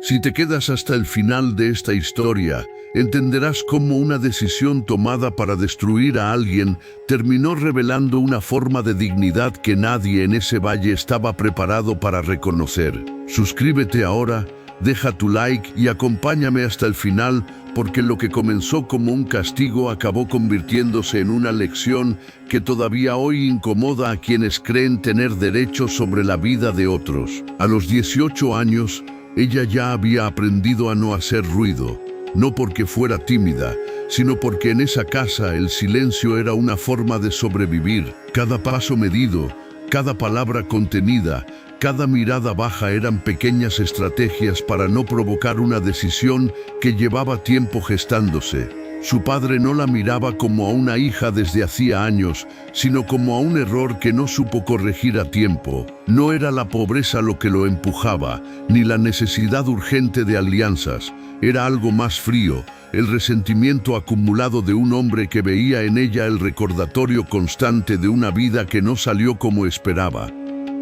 Si te quedas hasta el final de esta historia, entenderás cómo una decisión tomada para destruir a alguien terminó revelando una forma de dignidad que nadie en ese valle estaba preparado para reconocer. Suscríbete ahora, deja tu like y acompáñame hasta el final, porque lo que comenzó como un castigo acabó convirtiéndose en una lección que todavía hoy incomoda a quienes creen tener derecho sobre la vida de otros. A los 18 años, ella ya había aprendido a no hacer ruido, no porque fuera tímida, sino porque en esa casa el silencio era una forma de sobrevivir. Cada paso medido, cada palabra contenida, cada mirada baja eran pequeñas estrategias para no provocar una decisión que llevaba tiempo gestándose. Su padre no la miraba como a una hija desde hacía años, sino como a un error que no supo corregir a tiempo. No era la pobreza lo que lo empujaba, ni la necesidad urgente de alianzas. Era algo más frío, el resentimiento acumulado de un hombre que veía en ella el recordatorio constante de una vida que no salió como esperaba.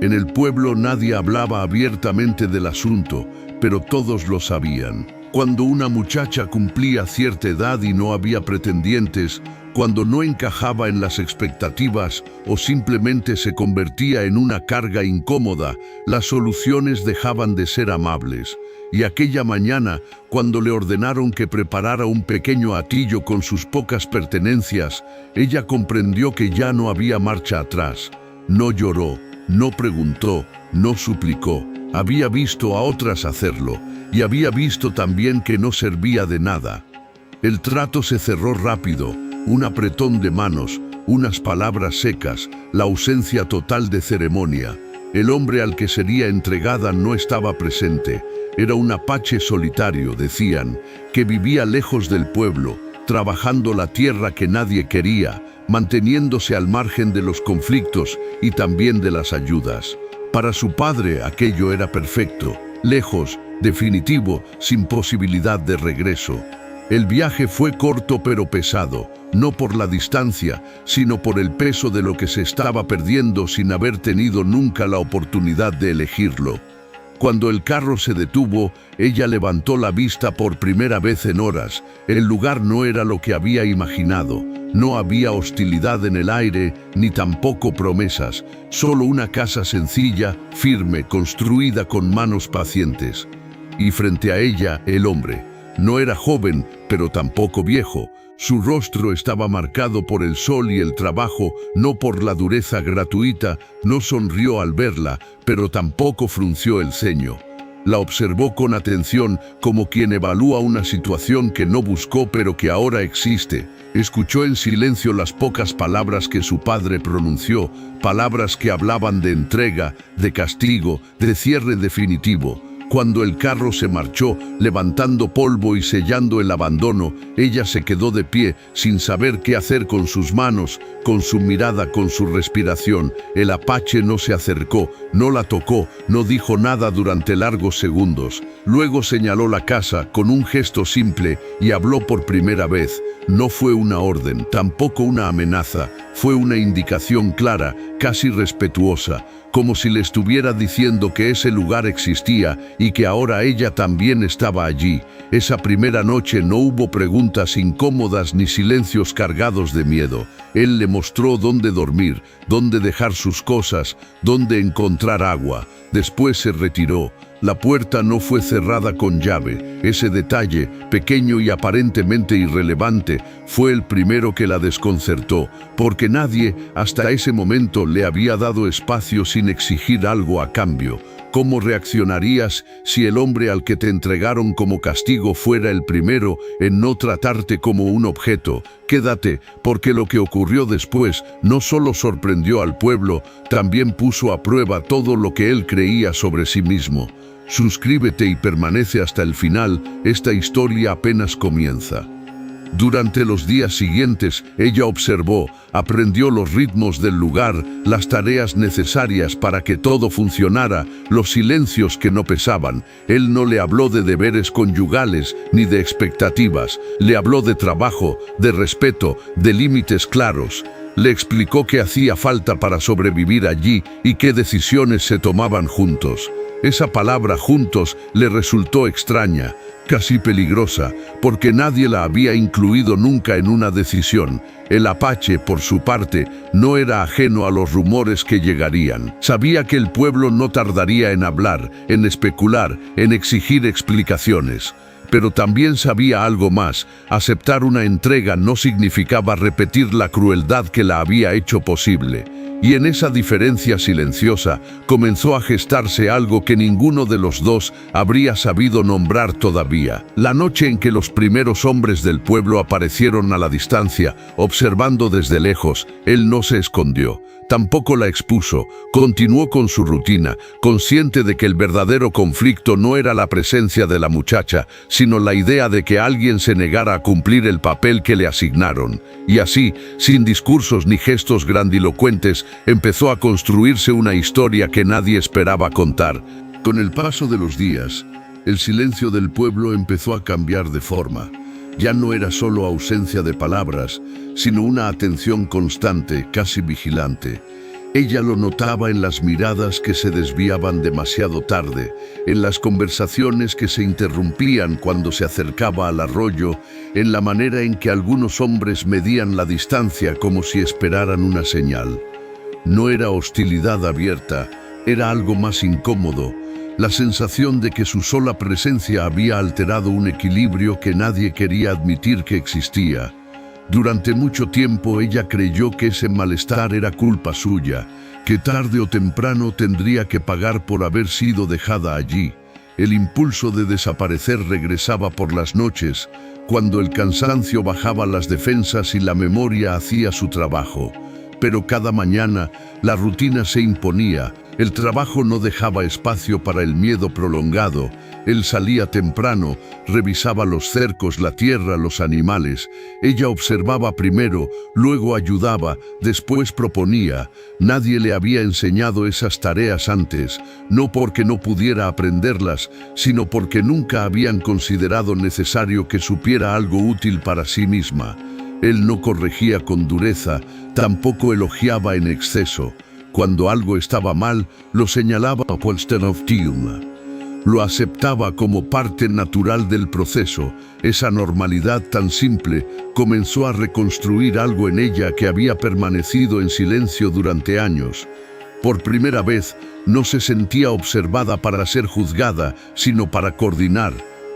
En el pueblo nadie hablaba abiertamente del asunto, pero todos lo sabían. Cuando una muchacha cumplía cierta edad y no había pretendientes, cuando no encajaba en las expectativas o simplemente se convertía en una carga incómoda, las soluciones dejaban de ser amables. Y aquella mañana, cuando le ordenaron que preparara un pequeño hatillo con sus pocas pertenencias, ella comprendió que ya no había marcha atrás. No lloró, no preguntó, no suplicó. Había visto a otras hacerlo, y había visto también que no servía de nada. El trato se cerró rápido, un apretón de manos, unas palabras secas, la ausencia total de ceremonia. El hombre al que sería entregada no estaba presente. Era un apache solitario, decían, que vivía lejos del pueblo, trabajando la tierra que nadie quería, manteniéndose al margen de los conflictos y también de las ayudas. Para su padre aquello era perfecto, lejos, definitivo, sin posibilidad de regreso. El viaje fue corto pero pesado, no por la distancia, sino por el peso de lo que se estaba perdiendo sin haber tenido nunca la oportunidad de elegirlo. Cuando el carro se detuvo, ella levantó la vista por primera vez en horas. El lugar no era lo que había imaginado. No había hostilidad en el aire, ni tampoco promesas. Solo una casa sencilla, firme, construida con manos pacientes. Y frente a ella, el hombre. No era joven, pero tampoco viejo. Su rostro estaba marcado por el sol y el trabajo, no por la dureza gratuita. No sonrió al verla, pero tampoco frunció el ceño. La observó con atención, como quien evalúa una situación que no buscó pero que ahora existe. Escuchó en silencio las pocas palabras que su padre pronunció, palabras que hablaban de entrega, de castigo, de cierre definitivo. Cuando el carro se marchó, levantando polvo y sellando el abandono, ella se quedó de pie, sin saber qué hacer con sus manos, con su mirada, con su respiración. El apache no se acercó, no la tocó, no dijo nada durante largos segundos. Luego señaló la casa con un gesto simple y habló por primera vez. No fue una orden, tampoco una amenaza, fue una indicación clara, casi respetuosa, como si le estuviera diciendo que ese lugar existía y que ahora ella también estaba allí. Esa primera noche no hubo preguntas incómodas ni silencios cargados de miedo. Él le mostró dónde dormir, dónde dejar sus cosas, dónde encontrar agua. Después se retiró. La puerta no fue cerrada con llave. Ese detalle, pequeño y aparentemente irrelevante, fue el primero que la desconcertó, porque nadie hasta ese momento le había dado espacio sin exigir algo a cambio. ¿Cómo reaccionarías si el hombre al que te entregaron como castigo fuera el primero en no tratarte como un objeto? Quédate, porque lo que ocurrió después no solo sorprendió al pueblo, también puso a prueba todo lo que él creía sobre sí mismo. Suscríbete y permanece hasta el final, esta historia apenas comienza. Durante los días siguientes, ella observó, aprendió los ritmos del lugar, las tareas necesarias para que todo funcionara, los silencios que no pesaban. Él no le habló de deberes conyugales ni de expectativas, le habló de trabajo, de respeto, de límites claros. Le explicó qué hacía falta para sobrevivir allí y qué decisiones se tomaban juntos. Esa palabra juntos le resultó extraña, casi peligrosa, porque nadie la había incluido nunca en una decisión. El apache, por su parte, no era ajeno a los rumores que llegarían. Sabía que el pueblo no tardaría en hablar, en especular, en exigir explicaciones. Pero también sabía algo más: aceptar una entrega no significaba repetir la crueldad que la había hecho posible. Y en esa diferencia silenciosa comenzó a gestarse algo que ninguno de los dos habría sabido nombrar todavía. La noche en que los primeros hombres del pueblo aparecieron a la distancia, observando desde lejos, él no se escondió. Tampoco la expuso, continuó con su rutina, consciente de que el verdadero conflicto no era la presencia de la muchacha, sino la idea de que alguien se negara a cumplir el papel que le asignaron. Y así, sin discursos ni gestos grandilocuentes, empezó a construirse una historia que nadie esperaba contar. Con el paso de los días, el silencio del pueblo empezó a cambiar de forma. Ya no era solo ausencia de palabras, sino una atención constante, casi vigilante. Ella lo notaba en las miradas que se desviaban demasiado tarde, en las conversaciones que se interrumpían cuando se acercaba al arroyo, en la manera en que algunos hombres medían la distancia como si esperaran una señal. No era hostilidad abierta, era algo más incómodo, la sensación de que su sola presencia había alterado un equilibrio que nadie quería admitir que existía. Durante mucho tiempo ella creyó que ese malestar era culpa suya, que tarde o temprano tendría que pagar por haber sido dejada allí. El impulso de desaparecer regresaba por las noches, cuando el cansancio bajaba las defensas y la memoria hacía su trabajo. Pero cada mañana la rutina se imponía. El trabajo no dejaba espacio para el miedo prolongado. Él salía temprano, revisaba los cercos, la tierra, los animales. Ella observaba primero, luego ayudaba, después proponía. Nadie le había enseñado esas tareas antes, no porque no pudiera aprenderlas, sino porque nunca habían considerado necesario que supiera algo útil para sí misma. Él no corregía con dureza, tampoco elogiaba en exceso. Cuando algo estaba mal, lo señalaba lo aceptaba como parte natural del proceso. Esa normalidad tan simple comenzó a reconstruir algo en ella que había permanecido en silencio durante años. Por primera vez, no se sentía observada para ser juzgada, sino para coordinar.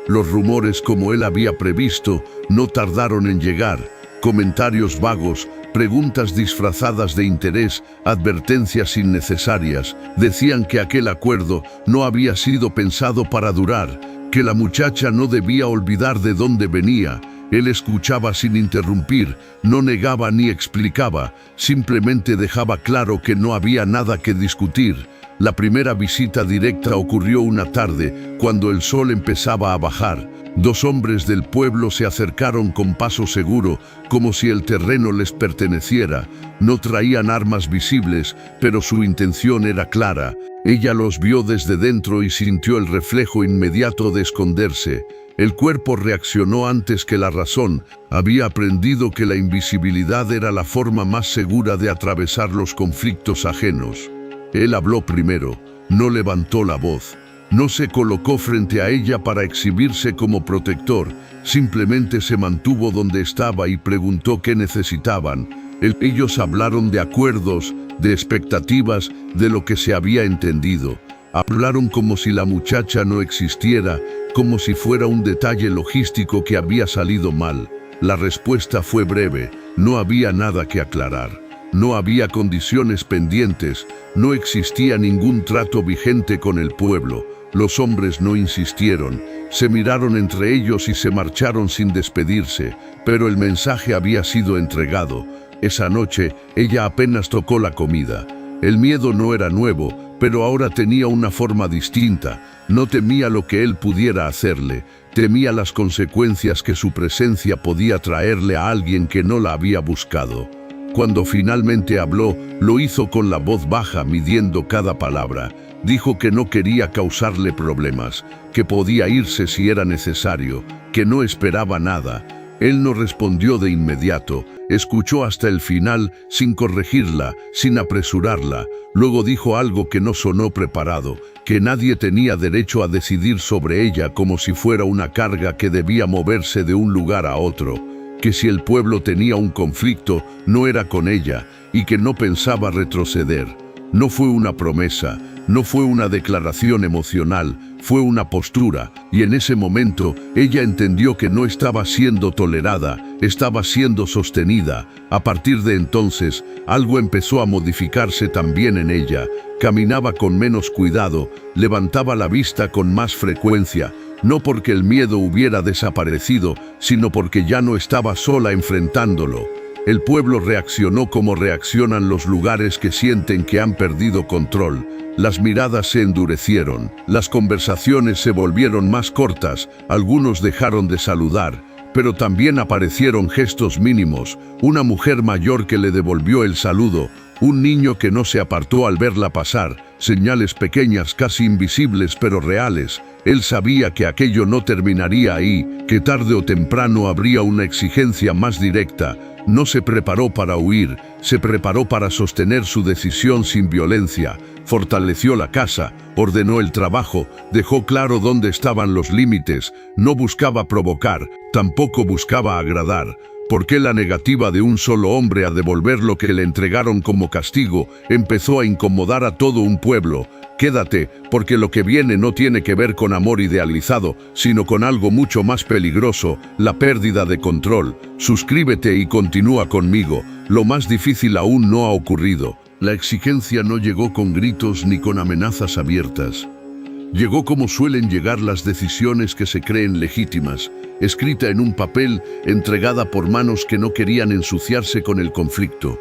Los rumores, como él había previsto, no tardaron en llegar. Comentarios vagos, preguntas disfrazadas de interés, advertencias innecesarias, decían que aquel acuerdo no había sido pensado para durar, que la muchacha no debía olvidar de dónde venía. Él escuchaba sin interrumpir, no negaba ni explicaba, simplemente dejaba claro que no había nada que discutir. La primera visita directa ocurrió una tarde, cuando el sol empezaba a bajar. Dos hombres del pueblo se acercaron con paso seguro, como si el terreno les perteneciera. No traían armas visibles, pero su intención era clara. Ella los vio desde dentro y sintió el reflejo inmediato de esconderse. El cuerpo reaccionó antes que la razón. Había aprendido que la invisibilidad era la forma más segura de atravesar los conflictos ajenos. Él habló primero, no levantó la voz. No se colocó frente a ella para exhibirse como protector, simplemente se mantuvo donde estaba y preguntó qué necesitaban. Ellos hablaron de acuerdos, de expectativas, de lo que se había entendido. Hablaron como si la muchacha no existiera, como si fuera un detalle logístico que había salido mal. La respuesta fue breve, no había nada que aclarar. No había condiciones pendientes, no existía ningún trato vigente con el pueblo. Los hombres no insistieron, se miraron entre ellos y se marcharon sin despedirse, pero el mensaje había sido entregado. Esa noche, ella apenas tocó la comida. El miedo no era nuevo, pero ahora tenía una forma distinta. No temía lo que él pudiera hacerle, temía las consecuencias que su presencia podía traerle a alguien que no la había buscado. Cuando finalmente habló, lo hizo con la voz baja, midiendo cada palabra. Dijo que no quería causarle problemas, que podía irse si era necesario, que no esperaba nada. Él no respondió de inmediato, escuchó hasta el final, sin corregirla, sin apresurarla. Luego dijo algo que no sonó preparado, que nadie tenía derecho a decidir sobre ella como si fuera una carga que debía moverse de un lugar a otro, que si el pueblo tenía un conflicto no era con ella y que no pensaba retroceder. No fue una promesa, no fue una declaración emocional, fue una postura, y en ese momento ella entendió que no estaba siendo tolerada, estaba siendo sostenida. A partir de entonces, algo empezó a modificarse también en ella. Caminaba con menos cuidado, levantaba la vista con más frecuencia, no porque el miedo hubiera desaparecido, sino porque ya no estaba sola enfrentándolo. El pueblo reaccionó como reaccionan los lugares que sienten que han perdido control. Las miradas se endurecieron, las conversaciones se volvieron más cortas, algunos dejaron de saludar, pero también aparecieron gestos mínimos, una mujer mayor que le devolvió el saludo, un niño que no se apartó al verla pasar, señales pequeñas casi invisibles pero reales. Él sabía que aquello no terminaría ahí, que tarde o temprano habría una exigencia más directa. No se preparó para huir, se preparó para sostener su decisión sin violencia. Fortaleció la casa, ordenó el trabajo, dejó claro dónde estaban los límites, no buscaba provocar, tampoco buscaba agradar. ¿Por qué la negativa de un solo hombre a devolver lo que le entregaron como castigo empezó a incomodar a todo un pueblo? Quédate, porque lo que viene no tiene que ver con amor idealizado, sino con algo mucho más peligroso, la pérdida de control. Suscríbete y continúa conmigo, lo más difícil aún no ha ocurrido. La exigencia no llegó con gritos ni con amenazas abiertas. Llegó como suelen llegar las decisiones que se creen legítimas, escrita en un papel, entregada por manos que no querían ensuciarse con el conflicto.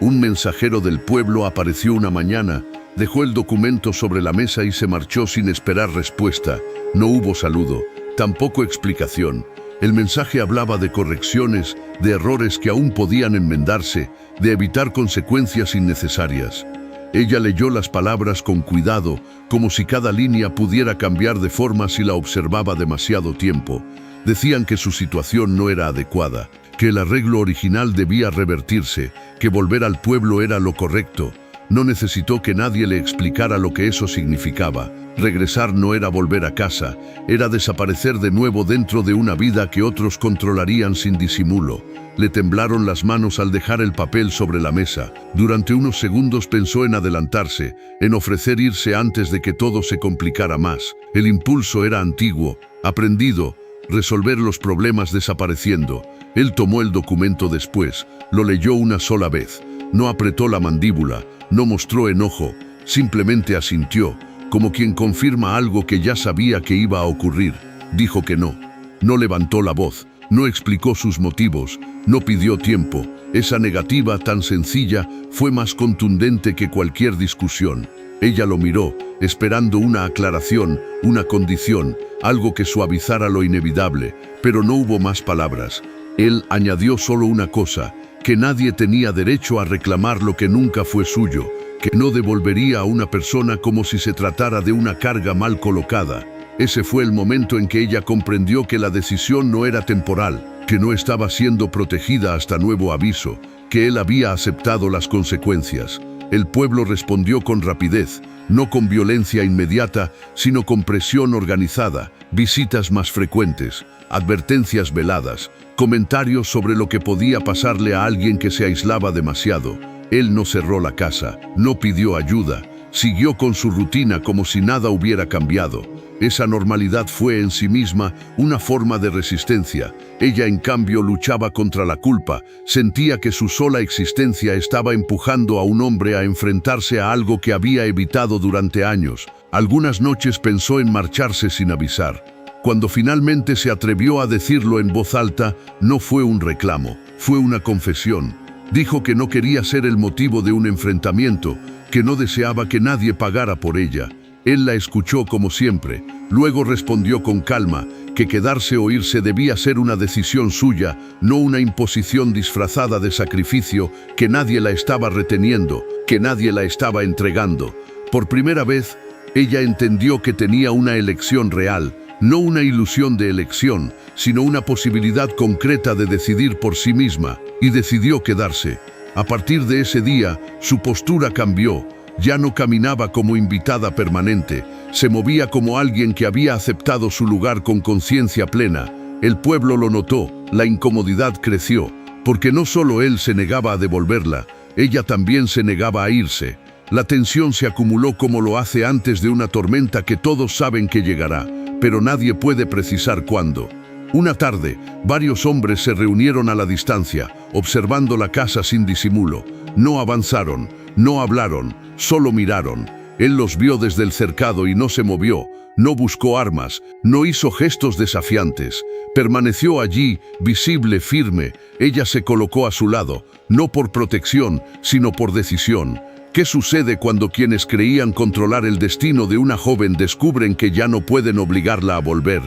Un mensajero del pueblo apareció una mañana, dejó el documento sobre la mesa y se marchó sin esperar respuesta. No hubo saludo, tampoco explicación. El mensaje hablaba de correcciones, de errores que aún podían enmendarse, de evitar consecuencias innecesarias. Ella leyó las palabras con cuidado, como si cada línea pudiera cambiar de forma si la observaba demasiado tiempo. Decían que su situación no era adecuada, que el arreglo original debía revertirse, que volver al pueblo era lo correcto. No necesitó que nadie le explicara lo que eso significaba. Regresar no era volver a casa, era desaparecer de nuevo dentro de una vida que otros controlarían sin disimulo. Le temblaron las manos al dejar el papel sobre la mesa. Durante unos segundos pensó en adelantarse, en ofrecer irse antes de que todo se complicara más. El impulso era antiguo, aprendido, resolver los problemas desapareciendo. Él tomó el documento después, lo leyó una sola vez. No apretó la mandíbula, no mostró enojo, simplemente asintió, como quien confirma algo que ya sabía que iba a ocurrir. Dijo que no. No levantó la voz, no explicó sus motivos, no pidió tiempo. Esa negativa tan sencilla fue más contundente que cualquier discusión. Ella lo miró, esperando una aclaración, una condición, algo que suavizara lo inevitable, pero no hubo más palabras. Él añadió solo una cosa, que nadie tenía derecho a reclamar lo que nunca fue suyo, que no devolvería a una persona como si se tratara de una carga mal colocada. Ese fue el momento en que ella comprendió que la decisión no era temporal, que no estaba siendo protegida hasta nuevo aviso, que él había aceptado las consecuencias. El pueblo respondió con rapidez, no con violencia inmediata, sino con presión organizada, visitas más frecuentes, advertencias veladas, comentarios sobre lo que podía pasarle a alguien que se aislaba demasiado. Él no cerró la casa, no pidió ayuda, siguió con su rutina como si nada hubiera cambiado. Esa normalidad fue en sí misma una forma de resistencia. Ella, en cambio, luchaba contra la culpa. Sentía que su sola existencia estaba empujando a un hombre a enfrentarse a algo que había evitado durante años. Algunas noches pensó en marcharse sin avisar. Cuando finalmente se atrevió a decirlo en voz alta, no fue un reclamo, fue una confesión. Dijo que no quería ser el motivo de un enfrentamiento, que no deseaba que nadie pagara por ella. Él la escuchó como siempre, luego respondió con calma que quedarse o irse debía ser una decisión suya, no una imposición disfrazada de sacrificio, que nadie la estaba reteniendo, que nadie la estaba entregando. Por primera vez, ella entendió que tenía una elección real, no una ilusión de elección, sino una posibilidad concreta de decidir por sí misma, y decidió quedarse. A partir de ese día, su postura cambió. Ya no caminaba como invitada permanente, se movía como alguien que había aceptado su lugar con conciencia plena. El pueblo lo notó, la incomodidad creció, porque no solo él se negaba a devolverla, ella también se negaba a irse. La tensión se acumuló como lo hace antes de una tormenta que todos saben que llegará, pero nadie puede precisar cuándo. Una tarde, varios hombres se reunieron a la distancia, observando la casa sin disimulo. No avanzaron, no hablaron, solo miraron. Él los vio desde el cercado y no se movió, no buscó armas, no hizo gestos desafiantes. Permaneció allí, visible, firme. Ella se colocó a su lado, no por protección, sino por decisión. ¿Qué sucede cuando quienes creían controlar el destino de una joven descubren que ya no pueden obligarla a volver?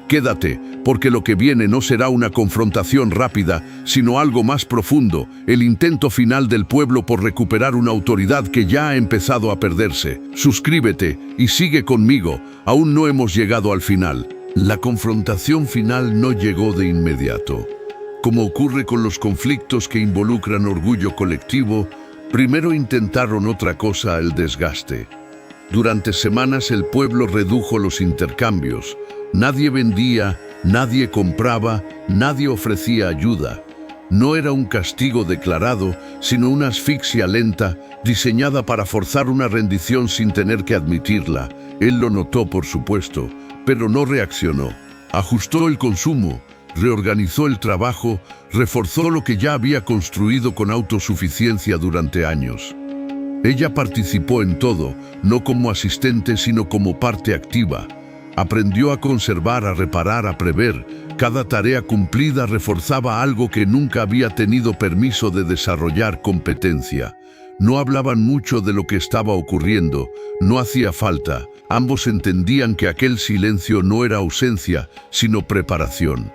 Quédate, porque lo que viene no será una confrontación rápida, sino algo más profundo, el intento final del pueblo por recuperar una autoridad que ya ha empezado a perderse. Suscríbete y sigue conmigo, aún no hemos llegado al final. La confrontación final no llegó de inmediato. Como ocurre con los conflictos que involucran orgullo colectivo, primero intentaron otra cosa: el desgaste. Durante semanas el pueblo redujo los intercambios. Nadie vendía, nadie compraba, nadie ofrecía ayuda. No era un castigo declarado, sino una asfixia lenta, diseñada para forzar una rendición sin tener que admitirla. Él lo notó, por supuesto, pero no reaccionó. Ajustó el consumo, reorganizó el trabajo, reforzó lo que ya había construido con autosuficiencia durante años. Ella participó en todo, no como asistente, sino como parte activa. Aprendió a conservar, a reparar, a prever. Cada tarea cumplida reforzaba algo que nunca había tenido permiso de desarrollar: competencia. No hablaban mucho de lo que estaba ocurriendo, no hacía falta. Ambos entendían que aquel silencio no era ausencia, sino preparación.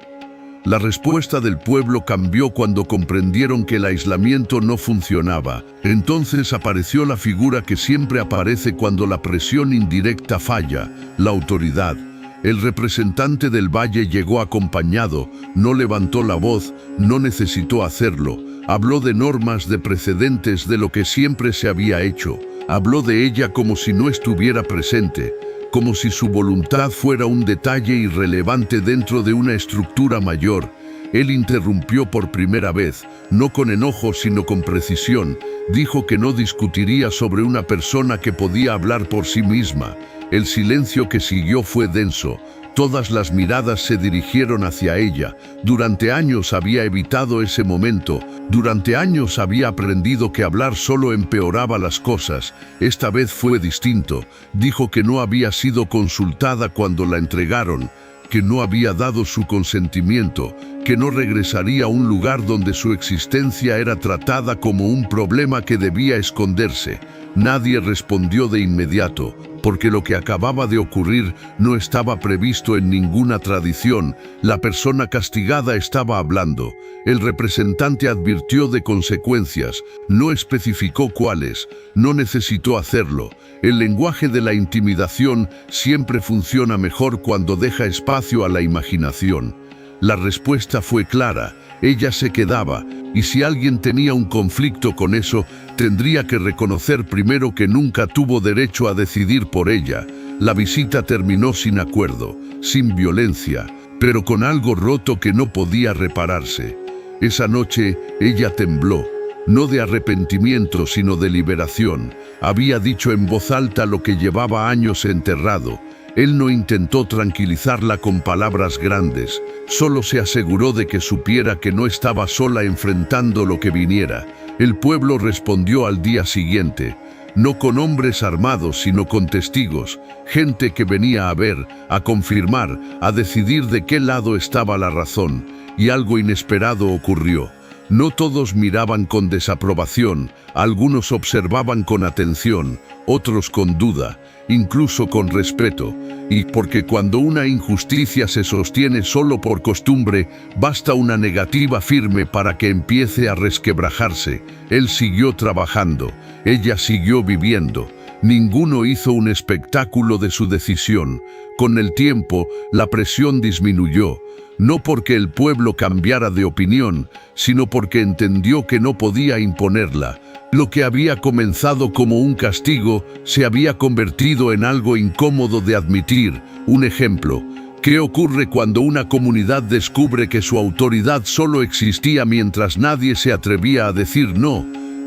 La respuesta del pueblo cambió cuando comprendieron que el aislamiento no funcionaba. Entonces apareció la figura que siempre aparece cuando la presión indirecta falla: la autoridad. El representante del valle llegó acompañado, no levantó la voz, no necesitó hacerlo. Habló de normas, de precedentes, de lo que siempre se había hecho. Habló de ella como si no estuviera presente, como si su voluntad fuera un detalle irrelevante dentro de una estructura mayor. Él interrumpió por primera vez, no con enojo sino con precisión. Dijo que no discutiría sobre una persona que podía hablar por sí misma. El silencio que siguió fue denso. Todas las miradas se dirigieron hacia ella. Durante años había evitado ese momento. Durante años había aprendido que hablar solo empeoraba las cosas. Esta vez fue distinto. Dijo que no había sido consultada cuando la entregaron, que no había dado su consentimiento, que no regresaría a un lugar donde su existencia era tratada como un problema que debía esconderse. Nadie respondió de inmediato, porque lo que acababa de ocurrir no estaba previsto en ninguna tradición. La persona castigada estaba hablando. El representante advirtió de consecuencias, no especificó cuáles, no necesitó hacerlo. El lenguaje de la intimidación siempre funciona mejor cuando deja espacio a la imaginación. La respuesta fue clara: ella se quedaba, y si alguien tenía un conflicto con eso, tendría que reconocer primero que nunca tuvo derecho a decidir por ella. La visita terminó sin acuerdo, sin violencia, pero con algo roto que no podía repararse. Esa noche ella tembló, no de arrepentimiento sino de liberación. Había dicho en voz alta lo que llevaba años enterrado. Él no intentó tranquilizarla con palabras grandes, solo se aseguró de que supiera que no estaba sola enfrentando lo que viniera. El pueblo respondió al día siguiente, no con hombres armados, sino con testigos, gente que venía a ver, a confirmar, a decidir de qué lado estaba la razón. Y algo inesperado ocurrió. No todos miraban con desaprobación, algunos observaban con atención, otros con duda, incluso con respeto. Y porque cuando una injusticia se sostiene solo por costumbre, basta una negativa firme para que empiece a resquebrajarse. Él siguió trabajando, ella siguió viviendo. Ninguno hizo un espectáculo de su decisión. Con el tiempo, la presión disminuyó, no porque el pueblo cambiara de opinión, sino porque entendió que no podía imponerla. Lo que había comenzado como un castigo se había convertido en algo incómodo de admitir. Un ejemplo: ¿qué ocurre cuando una comunidad descubre que su autoridad solo existía mientras nadie se atrevía a decir no?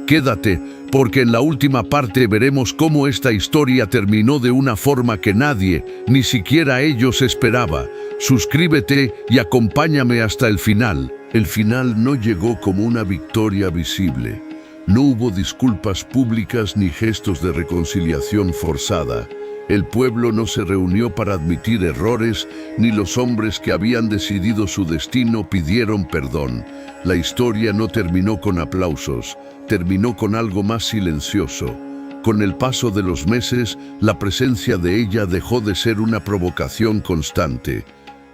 Quédate, porque en la última parte veremos cómo esta historia terminó de una forma que nadie, ni siquiera ellos, esperaba. Suscríbete y acompáñame hasta el final. El final no llegó como una victoria visible. No hubo disculpas públicas ni gestos de reconciliación forzada. El pueblo no se reunió para admitir errores, ni los hombres que habían decidido su destino pidieron perdón. La historia no terminó con aplausos, terminó con algo más silencioso. Con el paso de los meses, la presencia de ella dejó de ser una provocación constante.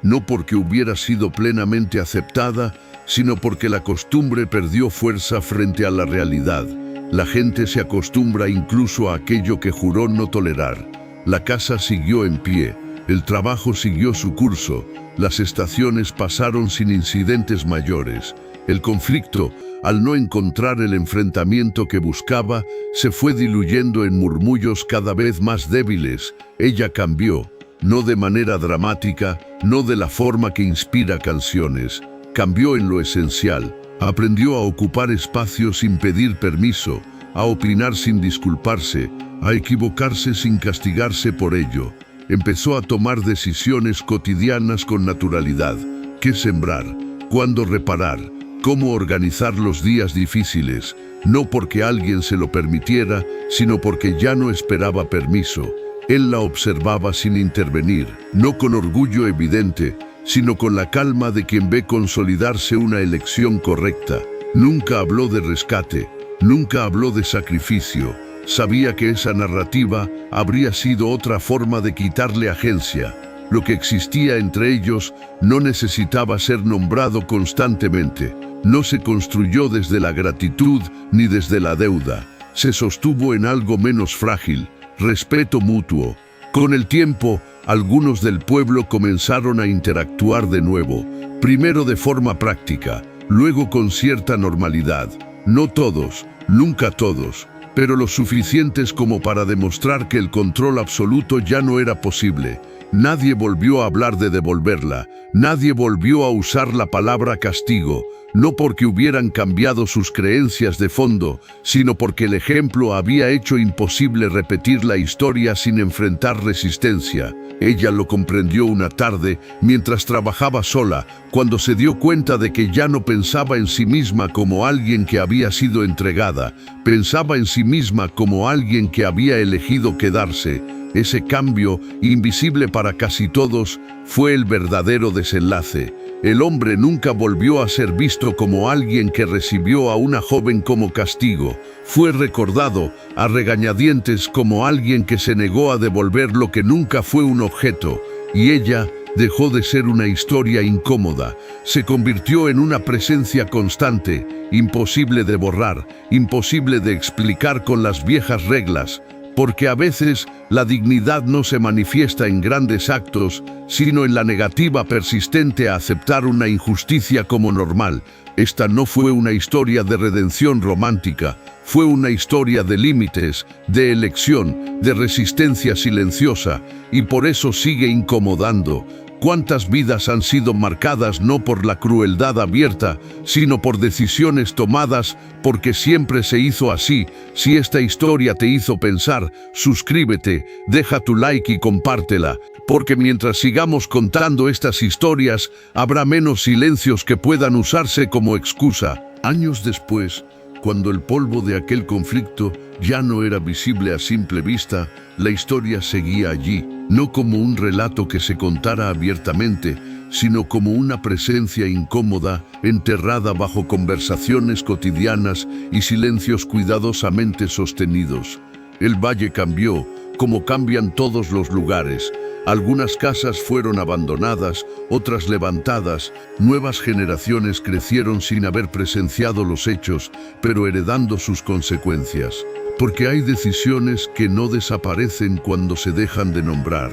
No porque hubiera sido plenamente aceptada, sino porque la costumbre perdió fuerza frente a la realidad. La gente se acostumbra incluso a aquello que juró no tolerar. La casa siguió en pie, el trabajo siguió su curso, las estaciones pasaron sin incidentes mayores. El conflicto, al no encontrar el enfrentamiento que buscaba, se fue diluyendo en murmullos cada vez más débiles. Ella cambió, no de manera dramática, no de la forma que inspira canciones. Cambió en lo esencial. Aprendió a ocupar espacios sin pedir permiso, a opinar sin disculparse, a equivocarse sin castigarse por ello. Empezó a tomar decisiones cotidianas con naturalidad. ¿Qué sembrar? ¿Cuándo reparar? ¿Cómo organizar los días difíciles? No porque alguien se lo permitiera, sino porque ya no esperaba permiso. Él la observaba sin intervenir, no con orgullo evidente, sino con la calma de quien ve consolidarse una elección correcta. Nunca habló de rescate, nunca habló de sacrificio. Sabía que esa narrativa habría sido otra forma de quitarle agencia. Lo que existía entre ellos no necesitaba ser nombrado constantemente. No se construyó desde la gratitud ni desde la deuda. Se sostuvo en algo menos frágil: respeto mutuo. Con el tiempo, algunos del pueblo comenzaron a interactuar de nuevo, primero de forma práctica, luego con cierta normalidad. No todos, nunca todos, pero lo suficientes como para demostrar que el control absoluto ya no era posible. Nadie volvió a hablar de devolverla, nadie volvió a usar la palabra castigo, no porque hubieran cambiado sus creencias de fondo, sino porque el ejemplo había hecho imposible repetir la historia sin enfrentar resistencia. Ella lo comprendió una tarde, mientras trabajaba sola, cuando se dio cuenta de que ya no pensaba en sí misma como alguien que había sido entregada, pensaba en sí misma como alguien que había elegido quedarse. Ese cambio, invisible para casi todos, fue el verdadero desenlace. El hombre nunca volvió a ser visto como alguien que recibió a una joven como castigo. Fue recordado, a regañadientes, como alguien que se negó a devolver lo que nunca fue un objeto. Y ella dejó de ser una historia incómoda. Se convirtió en una presencia constante, imposible de borrar, imposible de explicar con las viejas reglas. Porque a veces la dignidad no se manifiesta en grandes actos, sino en la negativa persistente a aceptar una injusticia como normal. Esta no fue una historia de redención romántica, fue una historia de límites, de elección, de resistencia silenciosa, y por eso sigue incomodando. ¿Cuántas vidas han sido marcadas no por la crueldad abierta, sino por decisiones tomadas porque siempre se hizo así? Si esta historia te hizo pensar, suscríbete, deja tu like y compártela, porque mientras sigamos contando estas historias, habrá menos silencios que puedan usarse como excusa. Años después, cuando el polvo de aquel conflicto ya no era visible a simple vista, la historia seguía allí, no como un relato que se contara abiertamente, sino como una presencia incómoda, enterrada bajo conversaciones cotidianas y silencios cuidadosamente sostenidos. El valle cambió, como cambian todos los lugares. Algunas casas fueron abandonadas, otras levantadas, nuevas generaciones crecieron sin haber presenciado los hechos, pero heredando sus consecuencias. Porque hay decisiones que no desaparecen cuando se dejan de nombrar.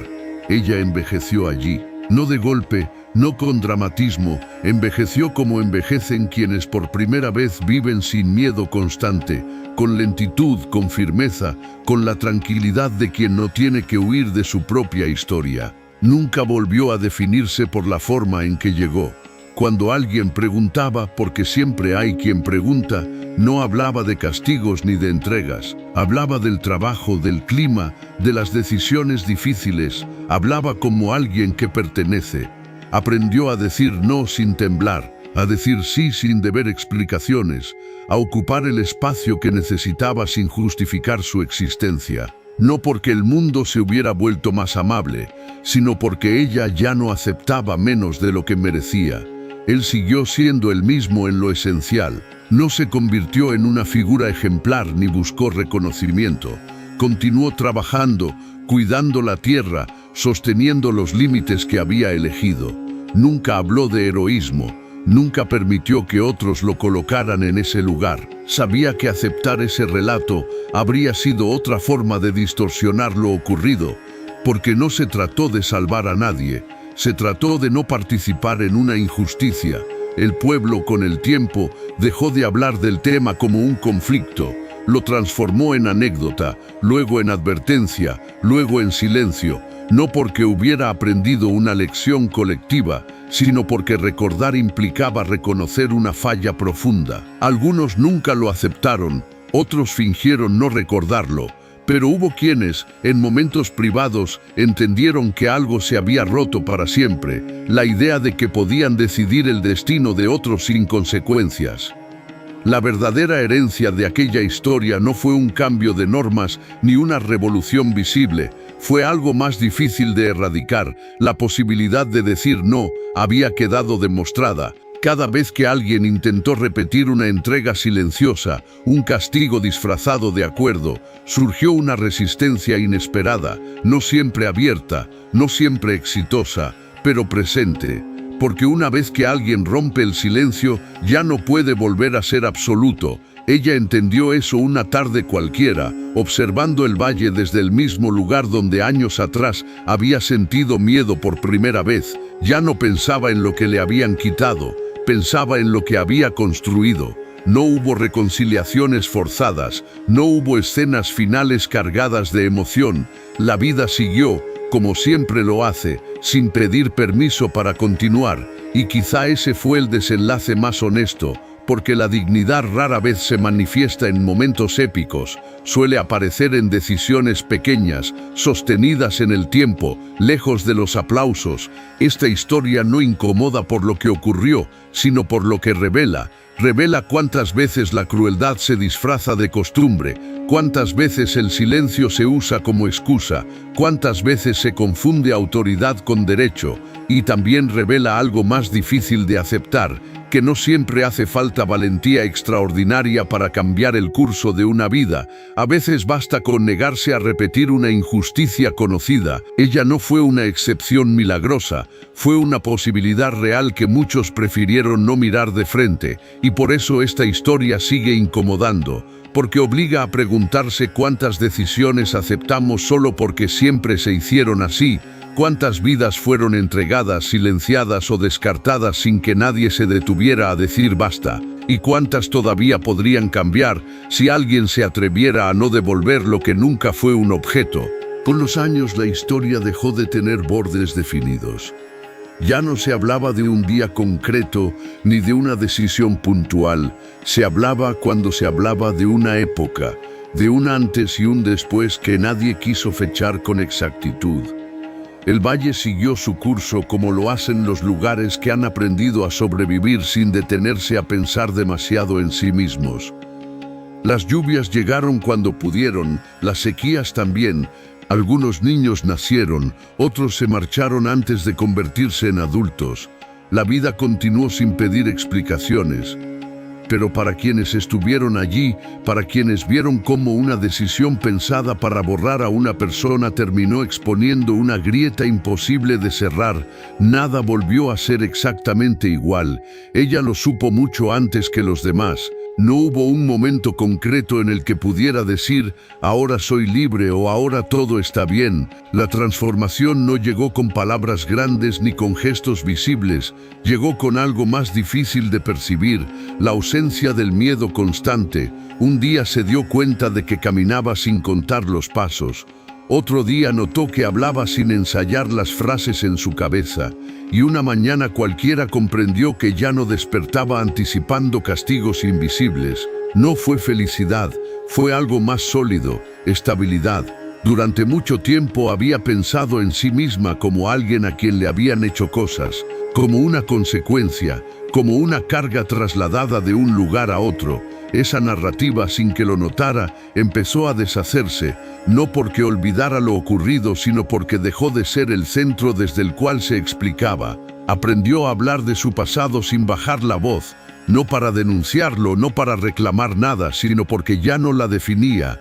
Ella envejeció allí, no de golpe, no con dramatismo, envejeció como envejecen quienes por primera vez viven sin miedo constante, con lentitud, con firmeza, con la tranquilidad de quien no tiene que huir de su propia historia. Nunca volvió a definirse por la forma en que llegó. Cuando alguien preguntaba, porque siempre hay quien pregunta, no hablaba de castigos ni de entregas. Hablaba del trabajo, del clima, de las decisiones difíciles. Hablaba como alguien que pertenece. Aprendió a decir no sin temblar, a decir sí sin deber explicaciones, a ocupar el espacio que necesitaba sin justificar su existencia. No porque el mundo se hubiera vuelto más amable, sino porque ella ya no aceptaba menos de lo que merecía. Él siguió siendo el mismo en lo esencial. No se convirtió en una figura ejemplar ni buscó reconocimiento. Continuó trabajando, cuidando la tierra, sosteniendo los límites que había elegido. Nunca habló de heroísmo, nunca permitió que otros lo colocaran en ese lugar. Sabía que aceptar ese relato habría sido otra forma de distorsionar lo ocurrido, porque no se trató de salvar a nadie. Se trató de no participar en una injusticia. El pueblo, con el tiempo, dejó de hablar del tema como un conflicto. Lo transformó en anécdota, luego en advertencia, luego en silencio. No porque hubiera aprendido una lección colectiva, sino porque recordar implicaba reconocer una falla profunda. Algunos nunca lo aceptaron, otros fingieron no recordarlo. Pero hubo quienes, en momentos privados, entendieron que algo se había roto para siempre, la idea de que podían decidir el destino de otros sin consecuencias. La verdadera herencia de aquella historia no fue un cambio de normas ni una revolución visible, fue algo más difícil de erradicar. La posibilidad de decir no había quedado demostrada. Cada vez que alguien intentó repetir una entrega silenciosa, un castigo disfrazado de acuerdo, surgió una resistencia inesperada, no siempre abierta, no siempre exitosa, pero presente. Porque una vez que alguien rompe el silencio, ya no puede volver a ser absoluto. Ella entendió eso una tarde cualquiera, observando el valle desde el mismo lugar donde años atrás había sentido miedo por primera vez. Ya no pensaba en lo que le habían quitado, pensaba en lo que había construido. No hubo reconciliaciones forzadas, no hubo escenas finales cargadas de emoción. La vida siguió, como siempre lo hace, sin pedir permiso para continuar. Y quizá ese fue el desenlace más honesto, porque la dignidad rara vez se manifiesta en momentos épicos, suele aparecer en decisiones pequeñas, sostenidas en el tiempo, lejos de los aplausos. Esta historia no incomoda por lo que ocurrió, sino por lo que revela. Revela cuántas veces la crueldad se disfraza de costumbre, cuántas veces el silencio se usa como excusa, cuántas veces se confunde autoridad con derecho, y también revela algo más difícil de aceptar, que no siempre hace falta valentía extraordinaria para cambiar el curso de una vida. A veces basta con negarse a repetir una injusticia conocida. Ella no fue una excepción milagrosa, fue una posibilidad real que muchos prefirieron no mirar de frente, y por eso esta historia sigue incomodando, porque obliga a preguntarse cuántas decisiones aceptamos solo porque siempre se hicieron así. ¿Cuántas vidas fueron entregadas, silenciadas o descartadas sin que nadie se detuviera a decir basta? ¿Y cuántas todavía podrían cambiar si alguien se atreviera a no devolver lo que nunca fue un objeto? Con los años la historia dejó de tener bordes definidos. Ya no se hablaba de un día concreto ni de una decisión puntual. Se hablaba cuando se hablaba de una época, de un antes y un después que nadie quiso fechar con exactitud. El valle siguió su curso como lo hacen los lugares que han aprendido a sobrevivir sin detenerse a pensar demasiado en sí mismos. Las lluvias llegaron cuando pudieron, las sequías también. Algunos niños nacieron, otros se marcharon antes de convertirse en adultos. La vida continuó sin pedir explicaciones. Pero para quienes estuvieron allí, para quienes vieron cómo una decisión pensada para borrar a una persona terminó exponiendo una grieta imposible de cerrar, nada volvió a ser exactamente igual. Ella lo supo mucho antes que los demás. No hubo un momento concreto en el que pudiera decir, ahora soy libre o ahora todo está bien. La transformación no llegó con palabras grandes ni con gestos visibles, llegó con algo más difícil de percibir, la ausencia del miedo constante. Un día se dio cuenta de que caminaba sin contar los pasos. Otro día notó que hablaba sin ensayar las frases en su cabeza, y una mañana cualquiera comprendió que ya no despertaba anticipando castigos invisibles. No fue felicidad, fue algo más sólido, estabilidad. Durante mucho tiempo había pensado en sí misma como alguien a quien le habían hecho cosas, como una consecuencia, como una carga trasladada de un lugar a otro. Esa narrativa, sin que lo notara, empezó a deshacerse, no porque olvidara lo ocurrido, sino porque dejó de ser el centro desde el cual se explicaba. Aprendió a hablar de su pasado sin bajar la voz, no para denunciarlo, no para reclamar nada, sino porque ya no la definía.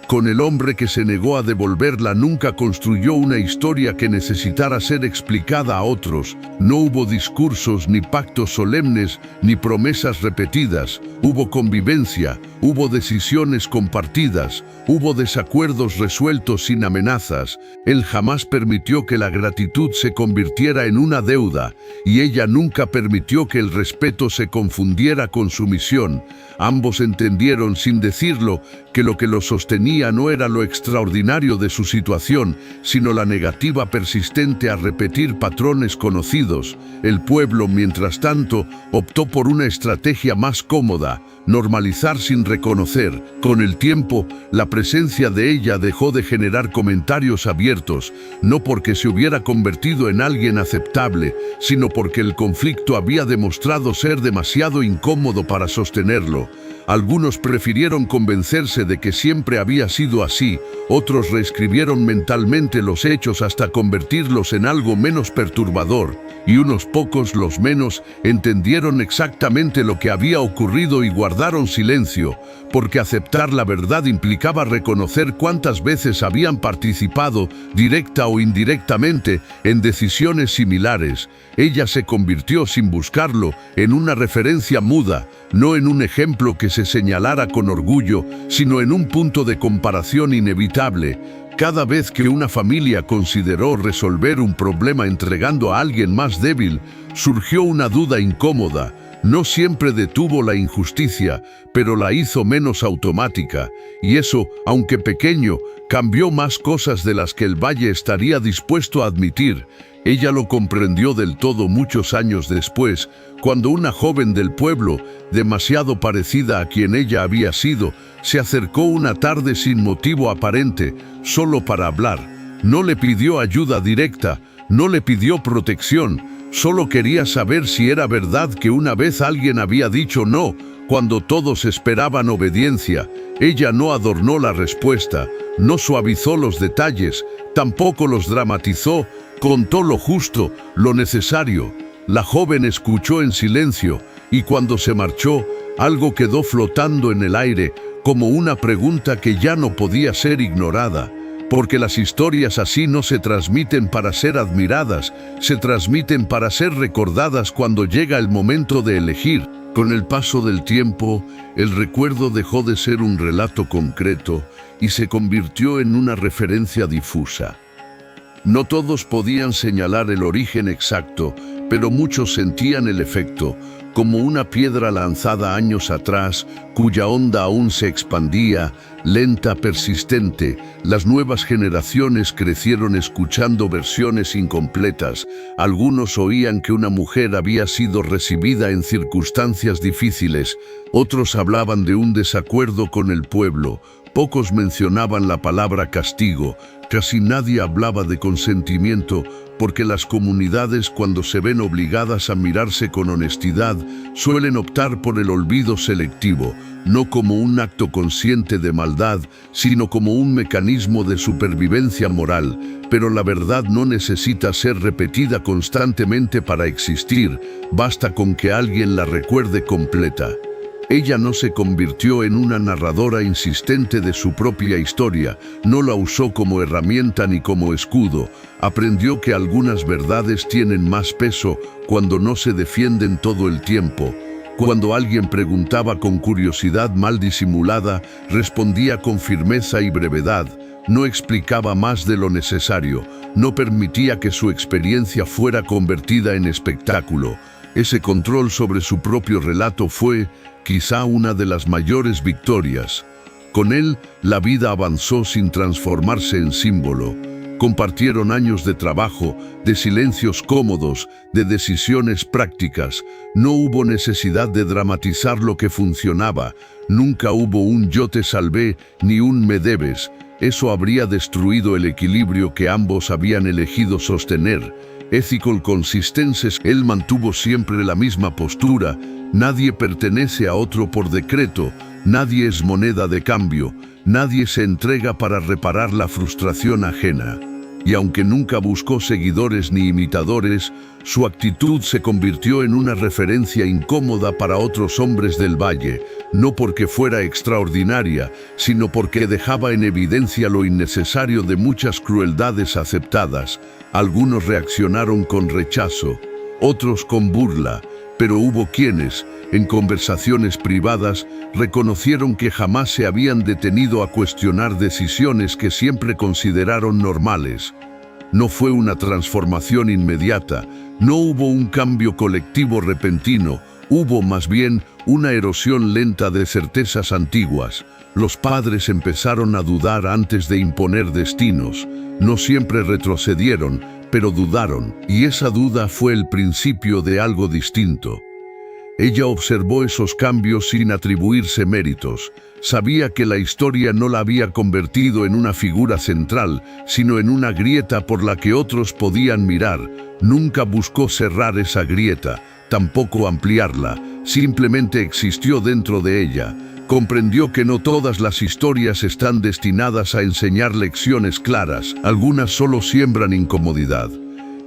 Con el hombre que se negó a devolverla nunca construyó una historia que necesitara ser explicada a otros. No hubo discursos, ni pactos solemnes, ni promesas repetidas. Hubo convivencia, hubo decisiones compartidas, hubo desacuerdos resueltos sin amenazas. Él jamás permitió que la gratitud se convirtiera en una deuda, y ella nunca permitió que el respeto se confundiera con sumisión. Ambos entendieron, sin decirlo, que lo que los sostenía no era lo extraordinario de su situación, sino la negativa persistente a repetir patrones conocidos. El pueblo, mientras tanto, optó por una estrategia más cómoda: normalizar sin reconocer. Con el tiempo, la presencia de ella dejó de generar comentarios abiertos, no porque se hubiera convertido en alguien aceptable, sino porque el conflicto había demostrado ser demasiado incómodo para sostenerlo. Algunos prefirieron convencerse de que siempre había sido así, otros reescribieron mentalmente los hechos hasta convertirlos en algo menos perturbador, y unos pocos, los menos, entendieron exactamente lo que había ocurrido y guardaron silencio, porque aceptar la verdad implicaba reconocer cuántas veces habían participado, directa o indirectamente, en decisiones similares. Ella se convirtió, sin buscarlo, en una referencia muda, no en un ejemplo que se señalara con orgullo, sino en un punto de comparación inevitable. Cada vez que una familia consideró resolver un problema entregando a alguien más débil, surgió una duda incómoda. No siempre detuvo la injusticia, pero la hizo menos automática, y eso, aunque pequeño, cambió más cosas de las que el Valle estaría dispuesto a admitir. Ella lo comprendió del todo muchos años después, cuando una joven del pueblo, demasiado parecida a quien ella había sido, se acercó una tarde sin motivo aparente, solo para hablar. No le pidió ayuda directa, no le pidió protección, solo quería saber si era verdad que una vez alguien había dicho no, cuando todos esperaban obediencia. Ella no adornó la respuesta, no suavizó los detalles, tampoco los dramatizó, contó lo justo, lo necesario. La joven escuchó en silencio, y cuando se marchó, algo quedó flotando en el aire, como una pregunta que ya no podía ser ignorada. Porque las historias así no se transmiten para ser admiradas, se transmiten para ser recordadas cuando llega el momento de elegir. Con el paso del tiempo, el recuerdo dejó de ser un relato concreto y se convirtió en una referencia difusa. No todos podían señalar el origen exacto, pero muchos sentían el efecto, como una piedra lanzada años atrás, cuya onda aún se expandía, lenta, persistente. Las nuevas generaciones crecieron escuchando versiones incompletas. Algunos oían que una mujer había sido recibida en circunstancias difíciles, otros hablaban de un desacuerdo con el pueblo, pocos mencionaban la palabra castigo, casi nadie hablaba de consentimiento, porque las comunidades, cuando se ven obligadas a mirarse con honestidad, suelen optar por el olvido selectivo, no como un acto consciente de maldad, sino como un mecanismo de supervivencia moral. Pero la verdad no necesita ser repetida constantemente para existir, basta con que alguien la recuerde completa. Ella no se convirtió en una narradora insistente de su propia historia, no la usó como herramienta ni como escudo. Aprendió que algunas verdades tienen más peso cuando no se defienden todo el tiempo. Cuando alguien preguntaba con curiosidad mal disimulada, respondía con firmeza y brevedad. No explicaba más de lo necesario, no permitía que su experiencia fuera convertida en espectáculo. Ese control sobre su propio relato fue, quizá, una de las mayores victorias. Con él, la vida avanzó sin transformarse en símbolo. Compartieron años de trabajo, de silencios cómodos, de decisiones prácticas. No hubo necesidad de dramatizar lo que funcionaba. Nunca hubo un yo te salvé, ni un me debes. Eso habría destruido el equilibrio que ambos habían elegido sostener. Ethical consistences, él mantuvo siempre la misma postura. Nadie pertenece a otro por decreto, nadie es moneda de cambio, nadie se entrega para reparar la frustración ajena. Y aunque nunca buscó seguidores ni imitadores, su actitud se convirtió en una referencia incómoda para otros hombres del valle, no porque fuera extraordinaria, sino porque dejaba en evidencia lo innecesario de muchas crueldades aceptadas. Algunos reaccionaron con rechazo, otros con burla, pero hubo quienes, en conversaciones privadas, reconocieron que jamás se habían detenido a cuestionar decisiones que siempre consideraron normales. No fue una transformación inmediata, no hubo un cambio colectivo repentino, hubo más bien una erosión lenta de certezas antiguas. Los padres empezaron a dudar antes de imponer destinos. No siempre retrocedieron, pero dudaron, y esa duda fue el principio de algo distinto. Ella observó esos cambios sin atribuirse méritos. Sabía que la historia no la había convertido en una figura central, sino en una grieta por la que otros podían mirar. Nunca buscó cerrar esa grieta, tampoco ampliarla, simplemente existió dentro de ella. Comprendió que no todas las historias están destinadas a enseñar lecciones claras, algunas solo siembran incomodidad.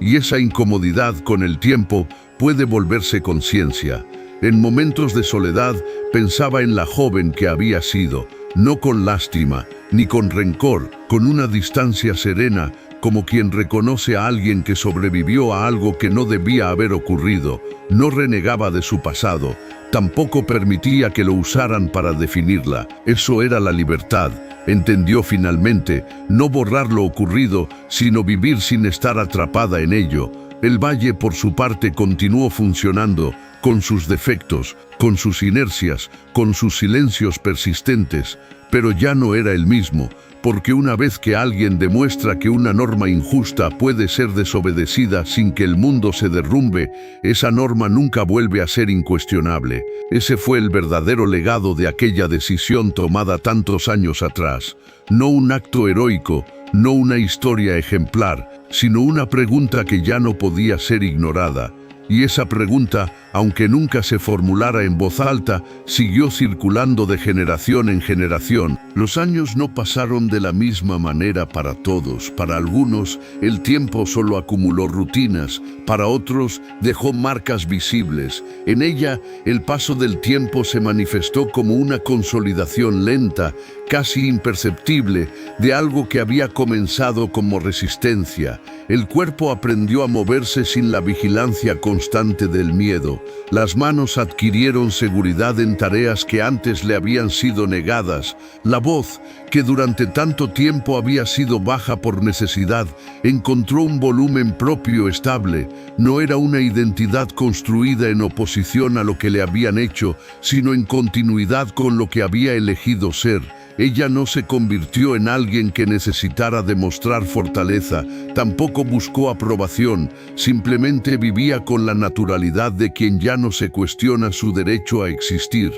Y esa incomodidad, con el tiempo, puede volverse conciencia. En momentos de soledad, pensaba en la joven que había sido, no con lástima, ni con rencor, con una distancia serena, como quien reconoce a alguien que sobrevivió a algo que no debía haber ocurrido. No renegaba de su pasado, tampoco permitía que lo usaran para definirla. Eso era la libertad. Entendió finalmente, no borrar lo ocurrido, sino vivir sin estar atrapada en ello. El valle, por su parte, continuó funcionando, con sus defectos, con sus inercias, con sus silencios persistentes, pero ya no era el mismo, porque una vez que alguien demuestra que una norma injusta puede ser desobedecida sin que el mundo se derrumbe, esa norma nunca vuelve a ser incuestionable. Ese fue el verdadero legado de aquella decisión tomada tantos años atrás. No un acto heroico, no una historia ejemplar, sino una pregunta que ya no podía ser ignorada. Y esa pregunta, aunque nunca se formulara en voz alta, siguió circulando de generación en generación. Los años no pasaron de la misma manera para todos. Para algunos, el tiempo solo acumuló rutinas, para otros, dejó marcas visibles. En ella, el paso del tiempo se manifestó como una consolidación lenta, casi imperceptible, de algo que había comenzado como resistencia. El cuerpo aprendió a moverse sin la vigilancia constante del miedo. Las manos adquirieron seguridad en tareas que antes le habían sido negadas. La voz, que durante tanto tiempo había sido baja por necesidad, encontró un volumen propio estable. No era una identidad construida en oposición a lo que le habían hecho, sino en continuidad con lo que había elegido ser. Ella no se convirtió en alguien que necesitara demostrar fortaleza, tampoco buscó aprobación, simplemente vivía con la naturalidad de quien ya no se cuestiona su derecho a existir.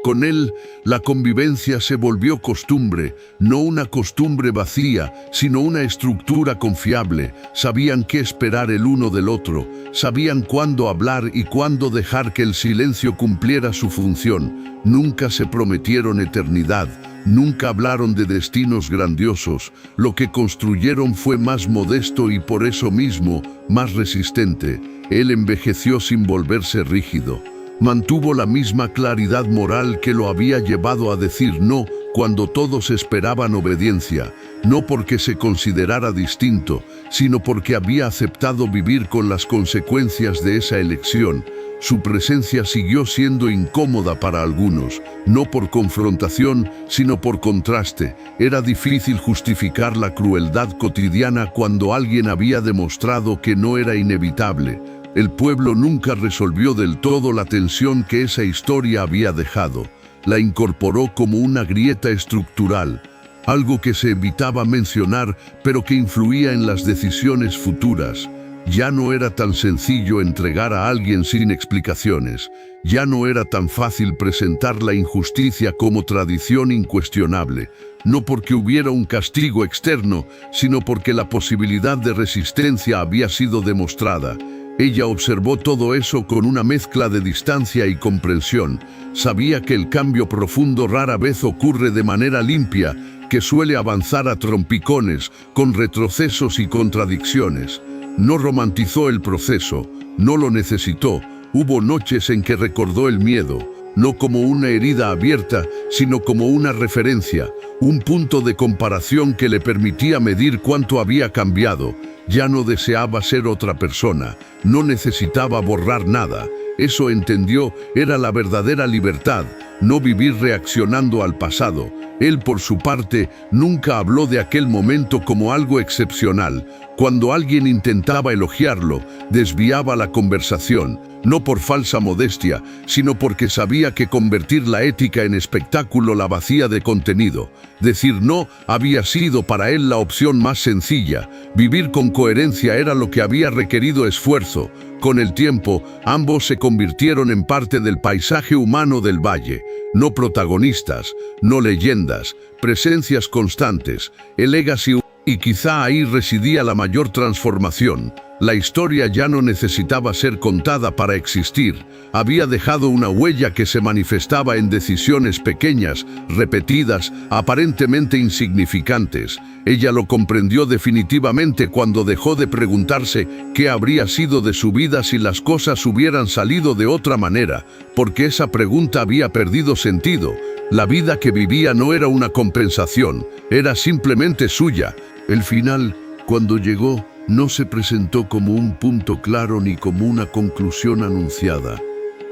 Con él, la convivencia se volvió costumbre, no una costumbre vacía, sino una estructura confiable. Sabían qué esperar el uno del otro, sabían cuándo hablar y cuándo dejar que el silencio cumpliera su función. Nunca se prometieron eternidad, nunca hablaron de destinos grandiosos. Lo que construyeron fue más modesto y por eso mismo más resistente. Él envejeció sin volverse rígido. Mantuvo la misma claridad moral que lo había llevado a decir no cuando todos esperaban obediencia, no porque se considerara distinto, sino porque había aceptado vivir con las consecuencias de esa elección. Su presencia siguió siendo incómoda para algunos, no por confrontación, sino por contraste. Era difícil justificar la crueldad cotidiana cuando alguien había demostrado que no era inevitable. El pueblo nunca resolvió del todo la tensión que esa historia había dejado. La incorporó como una grieta estructural, algo que se evitaba mencionar, pero que influía en las decisiones futuras. Ya no era tan sencillo entregar a alguien sin explicaciones. Ya no era tan fácil presentar la injusticia como tradición incuestionable. No porque hubiera un castigo externo, sino porque la posibilidad de resistencia había sido demostrada. Ella observó todo eso con una mezcla de distancia y comprensión. Sabía que el cambio profundo rara vez ocurre de manera limpia, que suele avanzar a trompicones, con retrocesos y contradicciones. No romantizó el proceso, no lo necesitó. Hubo noches en que recordó el miedo, no como una herida abierta, sino como una referencia, un punto de comparación que le permitía medir cuánto había cambiado. Ya no deseaba ser otra persona, no necesitaba borrar nada. Eso entendió era la verdadera libertad, no vivir reaccionando al pasado. Él, por su parte, nunca habló de aquel momento como algo excepcional. Cuando alguien intentaba elogiarlo, desviaba la conversación, no por falsa modestia, sino porque sabía que convertir la ética en espectáculo la vacía de contenido. Decir no había sido para él la opción más sencilla. Vivir con coherencia era lo que había requerido esfuerzo. Con el tiempo, ambos se convirtieron en parte del paisaje humano del valle. No protagonistas, no leyendas, presencias constantes. El legacy. Y quizá ahí residía la mayor transformación. La historia ya no necesitaba ser contada para existir. Había dejado una huella que se manifestaba en decisiones pequeñas, repetidas, aparentemente insignificantes. Ella lo comprendió definitivamente cuando dejó de preguntarse qué habría sido de su vida si las cosas hubieran salido de otra manera, porque esa pregunta había perdido sentido. La vida que vivía no era una compensación, era simplemente suya. El final, cuando llegó, no se presentó como un punto claro ni como una conclusión anunciada.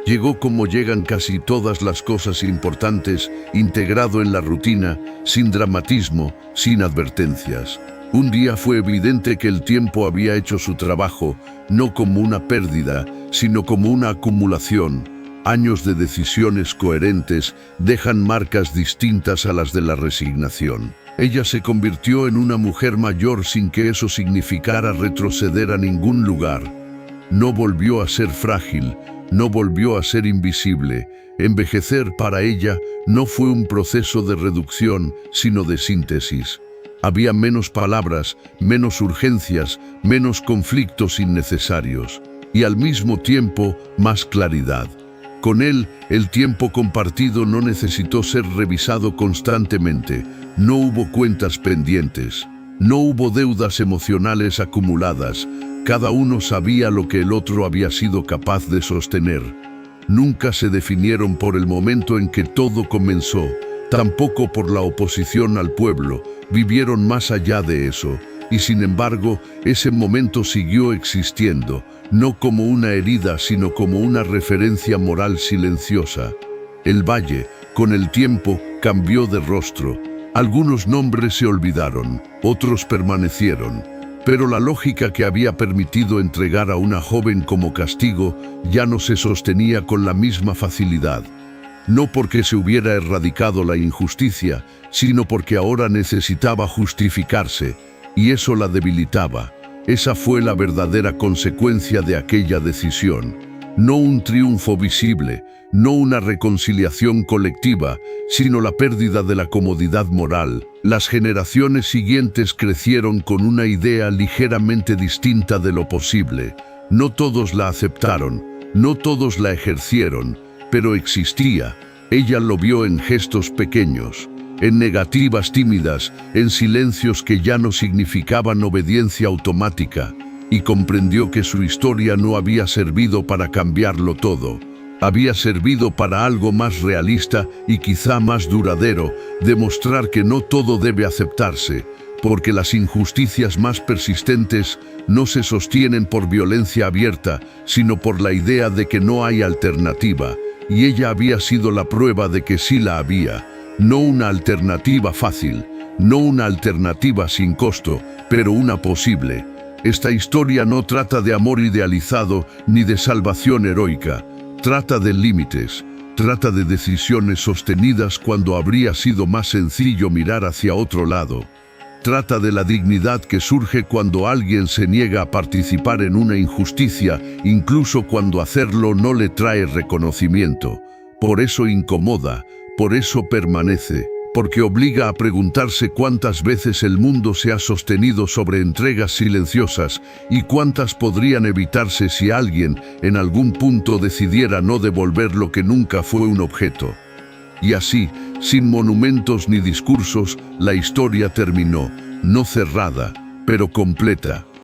Llegó como llegan casi todas las cosas importantes, integrado en la rutina, sin dramatismo, sin advertencias. Un día fue evidente que el tiempo había hecho su trabajo, no como una pérdida, sino como una acumulación. Años de decisiones coherentes dejan marcas distintas a las de la resignación. Ella se convirtió en una mujer mayor sin que eso significara retroceder a ningún lugar. No volvió a ser frágil, no volvió a ser invisible. Envejecer para ella no fue un proceso de reducción, sino de síntesis. Había menos palabras, menos urgencias, menos conflictos innecesarios. Y al mismo tiempo, más claridad. Con él, el tiempo compartido no necesitó ser revisado constantemente. No hubo cuentas pendientes. No hubo deudas emocionales acumuladas. Cada uno sabía lo que el otro había sido capaz de sostener. Nunca se definieron por el momento en que todo comenzó, tampoco por la oposición al pueblo. Vivieron más allá de eso. Y sin embargo, ese momento siguió existiendo, no como una herida, sino como una referencia moral silenciosa. El valle, con el tiempo, cambió de rostro. Algunos nombres se olvidaron, otros permanecieron. Pero la lógica que había permitido entregar a una joven como castigo ya no se sostenía con la misma facilidad. No porque se hubiera erradicado la injusticia, sino porque ahora necesitaba justificarse. Y eso la debilitaba. Esa fue la verdadera consecuencia de aquella decisión. No un triunfo visible, no una reconciliación colectiva, sino la pérdida de la comodidad moral. Las generaciones siguientes crecieron con una idea ligeramente distinta de lo posible. No todos la aceptaron, no todos la ejercieron, pero existía. Ella lo vio en gestos pequeños, en negativas tímidas, en silencios que ya no significaban obediencia automática, y comprendió que su historia no había servido para cambiarlo todo. Había servido para algo más realista y quizá más duradero, demostrar que no todo debe aceptarse, porque las injusticias más persistentes no se sostienen por violencia abierta, sino por la idea de que no hay alternativa, y ella había sido la prueba de que sí la había. No una alternativa fácil, no una alternativa sin costo, pero una posible. Esta historia no trata de amor idealizado ni de salvación heroica. Trata de límites, trata de decisiones sostenidas cuando habría sido más sencillo mirar hacia otro lado. Trata de la dignidad que surge cuando alguien se niega a participar en una injusticia, incluso cuando hacerlo no le trae reconocimiento. Por eso incomoda, por eso permanece, porque obliga a preguntarse cuántas veces el mundo se ha sostenido sobre entregas silenciosas y cuántas podrían evitarse si alguien, en algún punto, decidiera no devolver lo que nunca fue un objeto. Y así, sin monumentos ni discursos, la historia terminó, no cerrada, pero completa.